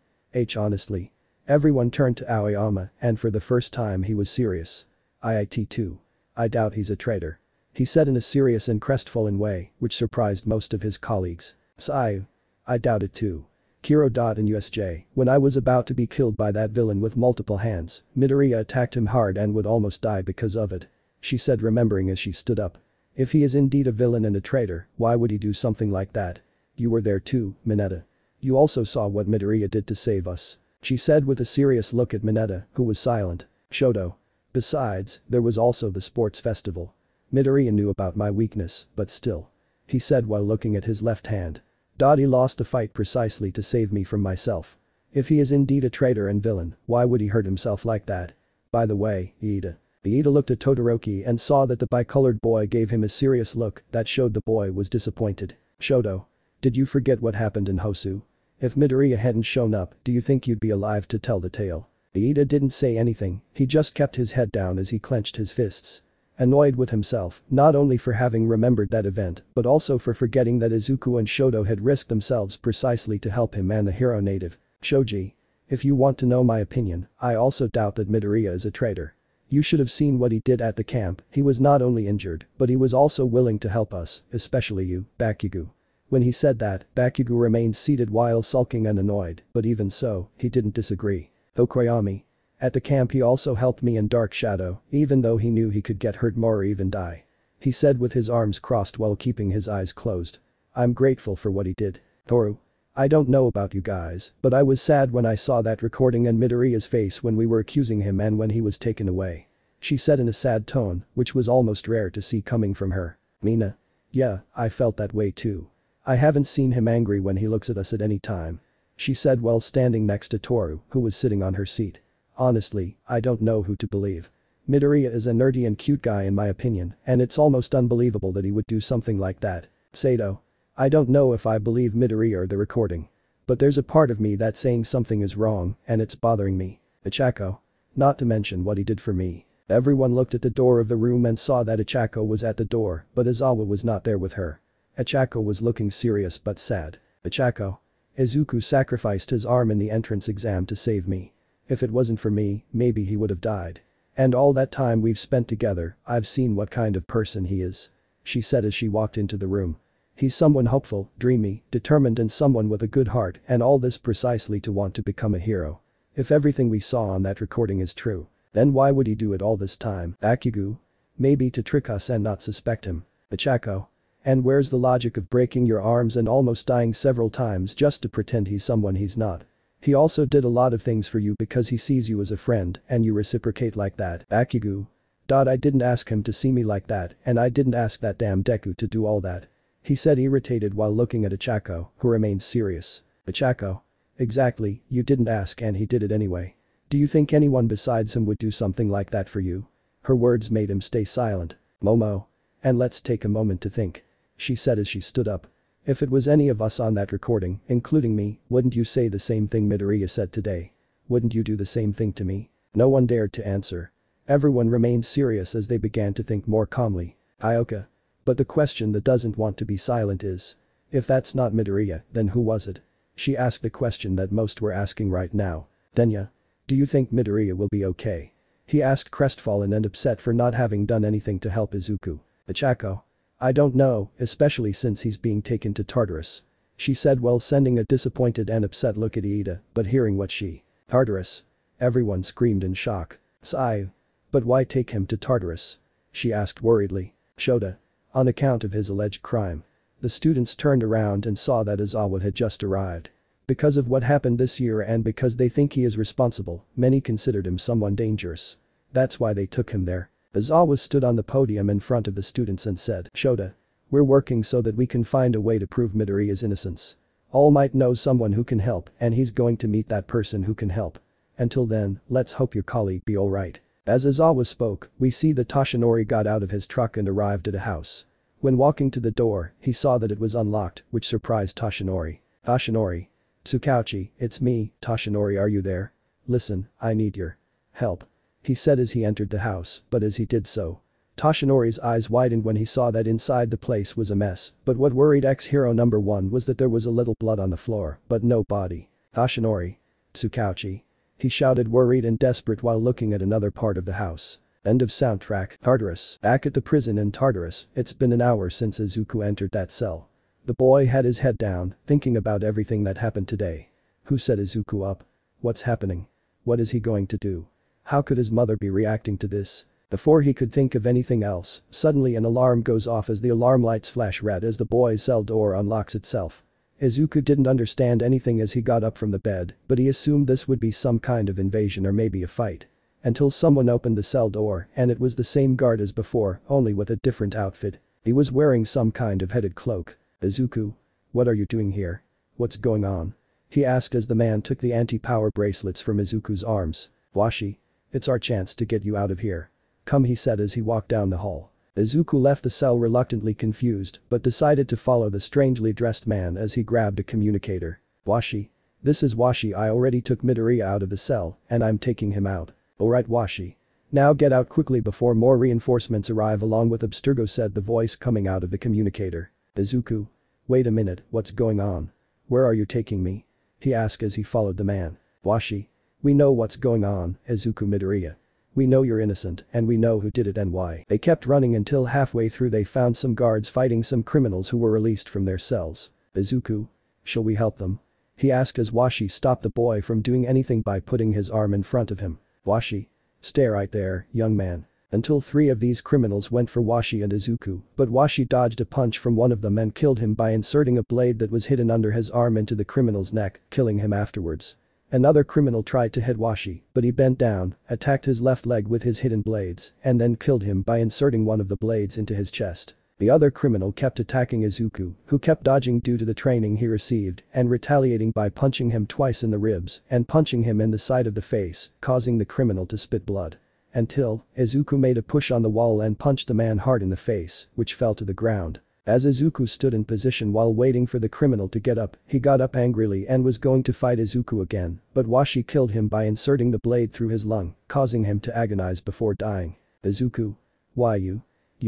Honestly. Everyone turned to Aoyama, and for the first time he was serious. IT2. I doubt he's a traitor. He said in a serious and crestfallen way, which surprised most of his colleagues. Sayu. I doubt it too. Kiro. And USJ, when I was about to be killed by that villain with multiple hands, Midoriya attacked him hard and would almost die because of it. She said, remembering as she stood up. If he is indeed a villain and a traitor, why would he do something like that? You were there too, Mineta. You also saw what Midoriya did to save us. She said with a serious look at Mineta, who was silent. Shoto. Besides, there was also the sports festival. Midoriya knew about my weakness, but still. He said while looking at his left hand. He lost the fight precisely to save me from myself. If he is indeed a traitor and villain, why would he hurt himself like that? By the way, Iida. Iida looked at Todoroki and saw that the bicolored boy gave him a serious look that showed the boy was disappointed. Shoto. Did you forget what happened in Hosu? If Midoriya hadn't shown up, do you think you'd be alive to tell the tale? Iida didn't say anything, he just kept his head down as he clenched his fists. Annoyed with himself, not only for having remembered that event, but also for forgetting that Izuku and Shoto had risked themselves precisely to help him and the hero native. Shoji. If you want to know my opinion, I also doubt that Midoriya is a traitor. You should have seen what he did at the camp, he was not only injured, but he was also willing to help us, especially you, Bakugo. When he said that, Bakugo remained seated while sulking and annoyed, but even so, he didn't disagree. Okoyami. At the camp he also helped me in Dark Shadow, even though he knew he could get hurt more or even die. He said with his arms crossed while keeping his eyes closed. I'm grateful for what he did. Toru. I don't know about you guys, but I was sad when I saw that recording and Midoriya's face when we were accusing him and when he was taken away. She said in a sad tone, which was almost rare to see coming from her. Mina. Yeah, I felt that way too. I haven't seen him angry when he looks at us at any time. She said while standing next to Toru, who was sitting on her seat. Honestly, I don't know who to believe. Midoriya is a nerdy and cute guy in my opinion, and it's almost unbelievable that he would do something like that. Sato. I don't know if I believe Midoriya or the recording. But there's a part of me that's saying something is wrong, and it's bothering me. Ochako. Not to mention what he did for me. Everyone looked at the door of the room and saw that Ochako was at the door, but Aizawa was not there with her. Ochako was looking serious but sad. Ochako. Izuku sacrificed his arm in the entrance exam to save me. If it wasn't for me, maybe he would have died. And all that time we've spent together, I've seen what kind of person he is. She said as she walked into the room. He's someone hopeful, dreamy, determined and someone with a good heart and all this precisely to want to become a hero. If everything we saw on that recording is true, then why would he do it all this time? Bakugo? Maybe to trick us and not suspect him. Ochako. And where's the logic of breaking your arms and almost dying several times just to pretend he's someone he's not? He also did a lot of things for you because he sees you as a friend and you reciprocate like that. Bakugo. I didn't ask him to see me like that and I didn't ask that damn Deku to do all that. He said irritated while looking at Ochako, who remained serious. Ochako. Exactly, you didn't ask and he did it anyway. Do you think anyone besides him would do something like that for you? Her words made him stay silent. Momo. And let's take a moment to think. She said as she stood up. If it was any of us on that recording, including me, wouldn't you say the same thing Midoriya said today? Wouldn't you do the same thing to me? No one dared to answer. Everyone remained serious as they began to think more calmly. Ioka. But the question that doesn't want to be silent is. If that's not Midoriya, then who was it? She asked the question that most were asking right now. Denya. Do you think Midoriya will be okay? He asked crestfallen and upset for not having done anything to help Izuku. Ochako. I don't know, especially since he's being taken to Tartarus. She said while sending a disappointed and upset look at Iida, but hearing what she. Tartarus. Everyone screamed in shock. Sayu. But why take him to Tartarus? She asked worriedly. Shota. On account of his alleged crime. The students turned around and saw that Aizawa had just arrived. Because of what happened this year and because they think he is responsible, many considered him someone dangerous. That's why they took him there. Aizawa stood on the podium in front of the students and said, Shota. We're working so that we can find a way to prove Midoriya's innocence. All Might knows someone who can help and he's going to meet that person who can help. Until then, let's hope your colleague be alright. As Aizawa spoke, we see that Toshinori got out of his truck and arrived at a house. When walking to the door, he saw that it was unlocked, which surprised Toshinori. Toshinori. Tsukauchi, it's me, Toshinori, are you there? Listen, I need your help. He said as he entered the house, but as he did so, Toshinori's eyes widened when he saw that inside the place was a mess, but what worried ex-hero number 1 was that there was a little blood on the floor, but no body. Toshinori. Tsukauchi. He shouted, worried and desperate, while looking at another part of the house. End of soundtrack. Tartarus. Back at the prison in Tartarus, it's been an hour since Izuku entered that cell. The boy had his head down, thinking about everything that happened today. Who set Izuku up? What's happening? What is he going to do? How could his mother be reacting to this? Before he could think of anything else, suddenly an alarm goes off as the alarm lights flash red as the boy's cell door unlocks itself. Izuku didn't understand anything as he got up from the bed, but he assumed this would be some kind of invasion or maybe a fight. Until someone opened the cell door and it was the same guard as before, only with a different outfit. He was wearing some kind of headed cloak. Izuku? What are you doing here? What's going on? He asked as the man took the anti-power bracelets from Izuku's arms. Washi. It's our chance to get you out of here. Come, he said as he walked down the hall. Izuku left the cell reluctantly, confused, but decided to follow the strangely dressed man as he grabbed a communicator. Washi. This is Washi. I already took Midoriya out of the cell, and I'm taking him out. Alright, Washi. Now get out quickly before more reinforcements arrive along with Abstergo, said the voice coming out of the communicator. Izuku. Wait a minute, what's going on? Where are you taking me? He asked as he followed the man. Washi. We know what's going on, Izuku Midoriya. We know you're innocent and we know who did it and why. They kept running until halfway through they found some guards fighting some criminals who were released from their cells. Izuku. Shall we help them? He asked as Washi stopped the boy from doing anything by putting his arm in front of him. Washi. Stay right there, young man. Until 3 of these criminals went for Washi and Izuku, but Washi dodged a punch from one of them and killed him by inserting a blade that was hidden under his arm into the criminal's neck, killing him afterwards. Another criminal tried to hit Washi, but he bent down, attacked his left leg with his hidden blades, and then killed him by inserting one of the blades into his chest. The other criminal kept attacking Izuku, who kept dodging due to the training he received, and retaliating by punching him twice in the ribs and punching him in the side of the face, causing the criminal to spit blood. Until Izuku made a push on the wall and punched the man hard in the face, which fell to the ground. As Izuku stood in position while waiting for the criminal to get up, he got up angrily and was going to fight Izuku again, but Washi killed him by inserting the blade through his lung, causing him to agonize before dying. Izuku. Why you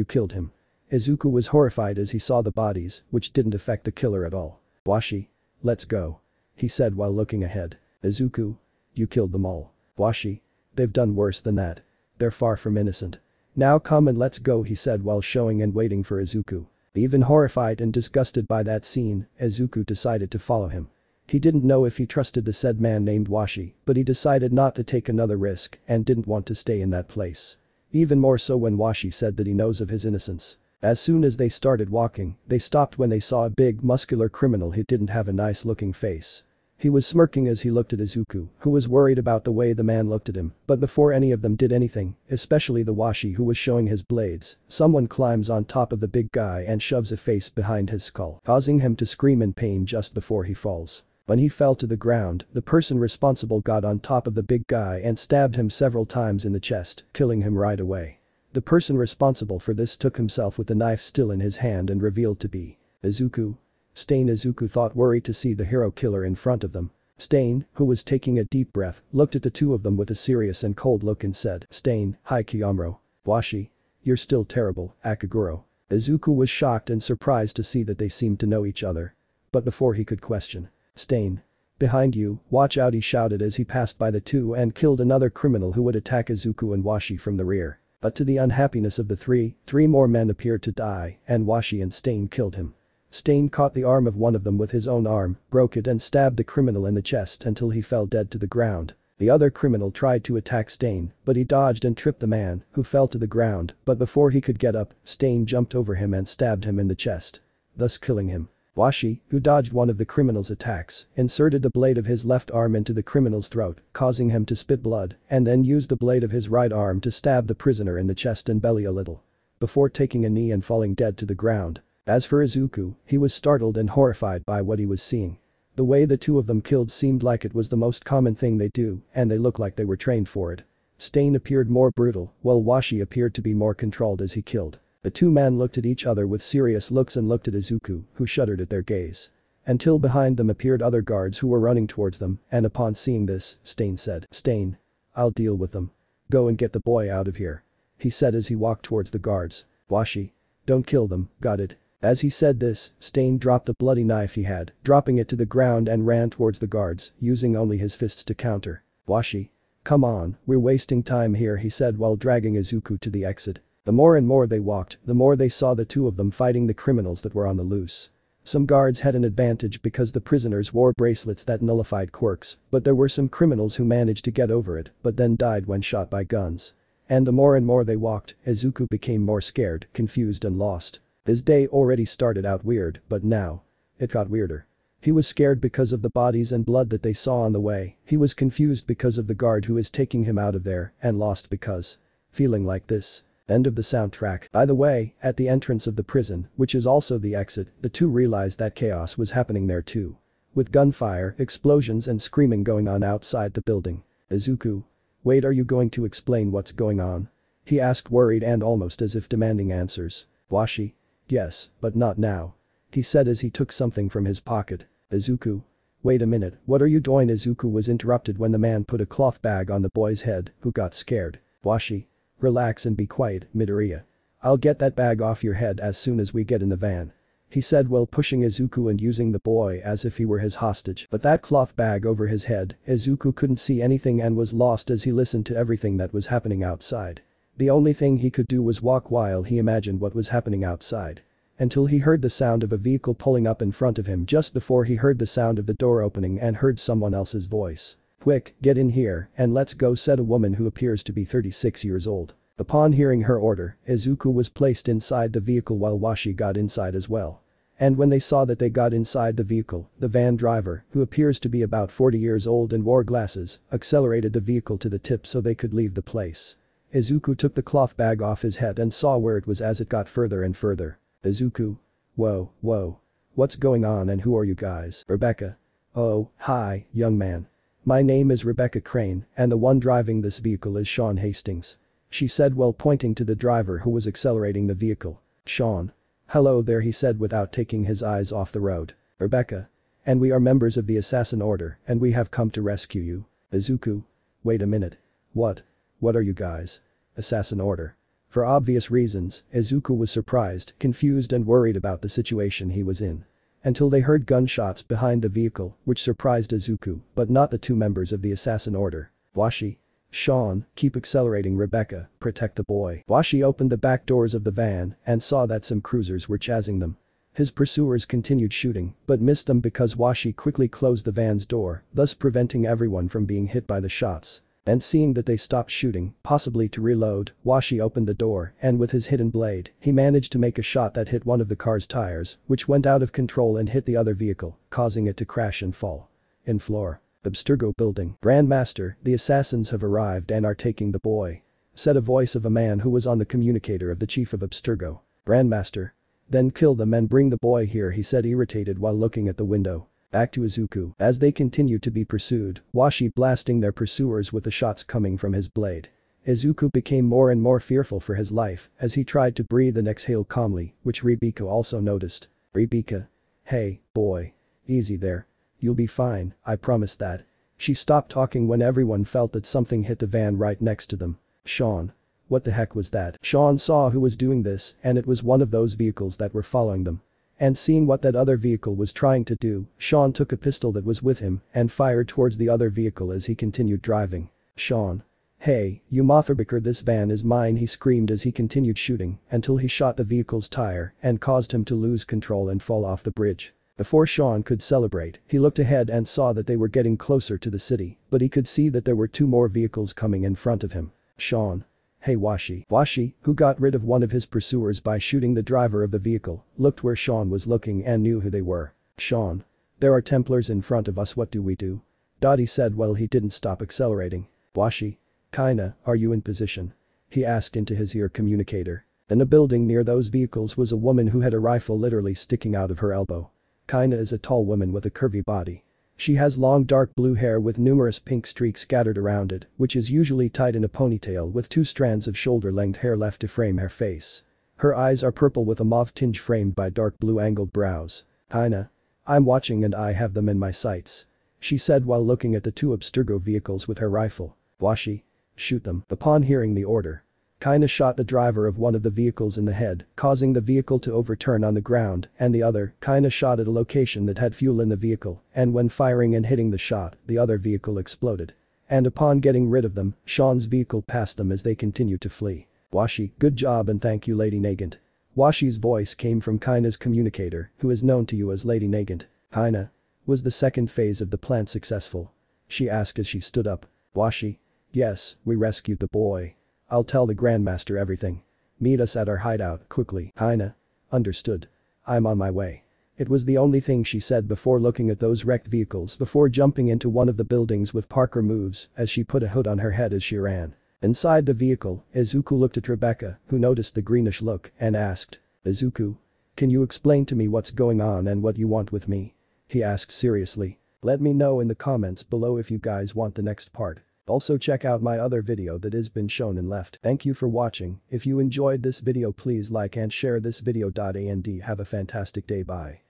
killed him. Izuku was horrified as he saw the bodies, which didn't affect the killer at all. Washi. Let's go. He said while looking ahead. Izuku. You killed them all. Washi. They've done worse than that. They're far from innocent. Now come and let's go, he said while showing and waiting for Izuku. Even horrified and disgusted by that scene, Izuku decided to follow him. He didn't know if he trusted the said man named Washi, but he decided not to take another risk and didn't want to stay in that place. Even more so when Washi said that he knows of his innocence. As soon as they started walking, they stopped when they saw a big muscular criminal who didn't have a nice looking face. He was smirking as he looked at Izuku, who was worried about the way the man looked at him, but before any of them did anything, especially the Washi who was showing his blades, someone climbs on top of the big guy and shoves a face behind his skull, causing him to scream in pain just before he falls. When he fell to the ground, the person responsible got on top of the big guy and stabbed him several times in the chest, killing him right away. The person responsible for this took himself with the knife still in his hand and revealed to be Izuku. Stain. Izuku thought, worried to see the hero killer in front of them. Stain, who was taking a deep breath, looked at the two of them with a serious and cold look and said, Stain, hi Kiyamuro. Washi. You're still terrible, Akaguro. Izuku was shocked and surprised to see that they seemed to know each other. But before he could question. Stain. Behind you, watch out, he shouted as he passed by the two and killed another criminal who would attack Izuku and Washi from the rear. But to the unhappiness of the three more men appeared to die and Washi and Stain killed him. Stain caught the arm of one of them with his own arm, broke it and stabbed the criminal in the chest until he fell dead to the ground. The other criminal tried to attack Stain, but he dodged and tripped the man, who fell to the ground, but before he could get up, Stain jumped over him and stabbed him in the chest, thus killing him. Washi, who dodged one of the criminal's attacks, inserted the blade of his left arm into the criminal's throat, causing him to spit blood, and then used the blade of his right arm to stab the prisoner in the chest and belly a little. Before taking a knee and falling dead to the ground. As for Izuku, he was startled and horrified by what he was seeing. The way the two of them killed seemed like it was the most common thing they do, and they looked like they were trained for it. Stain appeared more brutal, while Washi appeared to be more controlled as he killed. The two men looked at each other with serious looks and looked at Izuku, who shuddered at their gaze. Until behind them appeared other guards who were running towards them, and upon seeing this, Stain said, "Stain. I'll deal with them. Go and get the boy out of here," he said as he walked towards the guards. "Washi. Don't kill them, got it?" As he said this, Stain dropped the bloody knife he had, dropping it to the ground and ran towards the guards, using only his fists to counter. "Washi. Come on, we're wasting time here," he said while dragging Izuku to the exit. The more and more they walked, the more they saw the two of them fighting the criminals that were on the loose. Some guards had an advantage because the prisoners wore bracelets that nullified quirks, but there were some criminals who managed to get over it but then died when shot by guns. And the more and more they walked, Izuku became more scared, confused and lost. His day already started out weird, but now it got weirder. He was scared because of the bodies and blood that they saw on the way, he was confused because of the guard who is taking him out of there, and lost because feeling like this. End of the soundtrack. By the way, at the entrance of the prison, which is also the exit, the two realized that chaos was happening there too. With gunfire, explosions and screaming going on outside the building. Izuku. Wait, are you going to explain what's going on? He asked, worried and almost as if demanding answers. Washi. Yes, but not now. He said as he took something from his pocket. Izuku. Wait a minute, what are you doing? Izuku was interrupted when the man put a cloth bag on the boy's head, who got scared. Washi. Relax and be quiet, Midoriya. I'll get that bag off your head as soon as we get in the van. He said while pushing Izuku and using the boy as if he were his hostage. But that cloth bag over his head, Izuku couldn't see anything and was lost as he listened to everything that was happening outside. The only thing he could do was walk while he imagined what was happening outside. Until he heard the sound of a vehicle pulling up in front of him just before he heard the sound of the door opening and heard someone else's voice. "Quick, get in here and let's go," said a woman who appears to be 36 years old. Upon hearing her order, Izuku was placed inside the vehicle while Washi got inside as well. And when they saw that they got inside the vehicle, the van driver, who appears to be about 40 years old and wore glasses, accelerated the vehicle to the tip so they could leave the place. Izuku took the cloth bag off his head and saw where it was as it got further and further. Izuku. Whoa. What's going on and who are you guys? Rebecca. Oh, hi, young man. My name is Rebecca Crane and the one driving this vehicle is Sean Hastings. She said while pointing to the driver who was accelerating the vehicle. Sean. Hello there, he said without taking his eyes off the road. Rebecca. And we are members of the Assassin Order and we have come to rescue you. Izuku. Wait a minute. What are you guys? Assassin Order. For obvious reasons, Izuku was surprised, confused and worried about the situation he was in. Until they heard gunshots behind the vehicle, which surprised Izuku, but not the two members of the Assassin Order. Washi. Sean, keep accelerating. Rebecca, protect the boy. Washi opened the back doors of the van and saw that some cruisers were chasing them. His pursuers continued shooting, but missed them because Washi quickly closed the van's door, thus preventing everyone from being hit by the shots. And seeing that they stopped shooting, possibly to reload, Washi opened the door and with his hidden blade, he managed to make a shot that hit one of the car's tires, which went out of control and hit the other vehicle, causing it to crash and fall. In floor. Abstergo building. Grandmaster, the assassins have arrived and are taking the boy. Said a voice of a man who was on the communicator of the chief of Abstergo. Grandmaster. Then kill them and bring the boy here, he said irritated while looking at the window. Back to Izuku. As they continued to be pursued, Washi blasting their pursuers with the shots coming from his blade. Izuku became more and more fearful for his life as he tried to breathe and exhale calmly, which Rebecca also noticed. Rebecca. Hey, boy. Easy there. You'll be fine, I promise that. She stopped talking when everyone felt that something hit the van right next to them. Sean. What the heck was that? Sean saw who was doing this and it was one of those vehicles that were following them. And seeing what that other vehicle was trying to do, Sean took a pistol that was with him and fired towards the other vehicle as he continued driving. Sean. Hey, you motherfucker, this van is mine, he screamed as he continued shooting until he shot the vehicle's tire and caused him to lose control and fall off the bridge. Before Sean could celebrate, he looked ahead and saw that they were getting closer to the city, but he could see that there were two more vehicles coming in front of him. Sean. Hey Washi. Washi, who got rid of one of his pursuers by shooting the driver of the vehicle, looked where Sean was looking and knew who they were. Sean. There are Templars in front of us, what do we do? Dottie said while he didn't stop accelerating. Washi. Kinda, are you in position? He asked into his ear communicator. In a building near those vehicles was a woman who had a rifle literally sticking out of her elbow. Kinda is a tall woman with a curvy body. She has long dark blue hair with numerous pink streaks scattered around it, which is usually tied in a ponytail with 2 strands of shoulder-length hair left to frame her face. Her eyes are purple with a mauve tinge framed by dark blue angled brows. Kinda. I'm watching and I have them in my sights. She said while looking at the 2 Abstergo vehicles with her rifle. Washi. Shoot them. Upon hearing the order, Kinda shot the driver of one of the vehicles in the head, causing the vehicle to overturn on the ground, and the other, Kinda shot at a location that had fuel in the vehicle, and when firing and hitting the shot, the other vehicle exploded. And upon getting rid of them, Sean's vehicle passed them as they continued to flee. Washi, good job and thank you Lady Nagant. Washi's voice came from Kinda's communicator, who is known to you as Lady Nagant. Kinda. Was the second phase of the plan successful? She asked as she stood up. Washi. Yes, we rescued the boy. I'll tell the Grandmaster everything. Meet us at our hideout, quickly. Kinda. Understood. I'm on my way. It was the only thing she said before looking at those wrecked vehicles before jumping into one of the buildings with Parker moves as she put a hood on her head as she ran. Inside the vehicle, Izuku looked at Rebecca, who noticed the greenish look, and asked. Izuku. Can you explain to me what's going on and what you want with me? He asked seriously. Let me know in the comments below if you guys want the next part. Also check out my other video that has been shown and left. Thank you for watching. If you enjoyed this video please like and share this video. And have a fantastic day. Bye.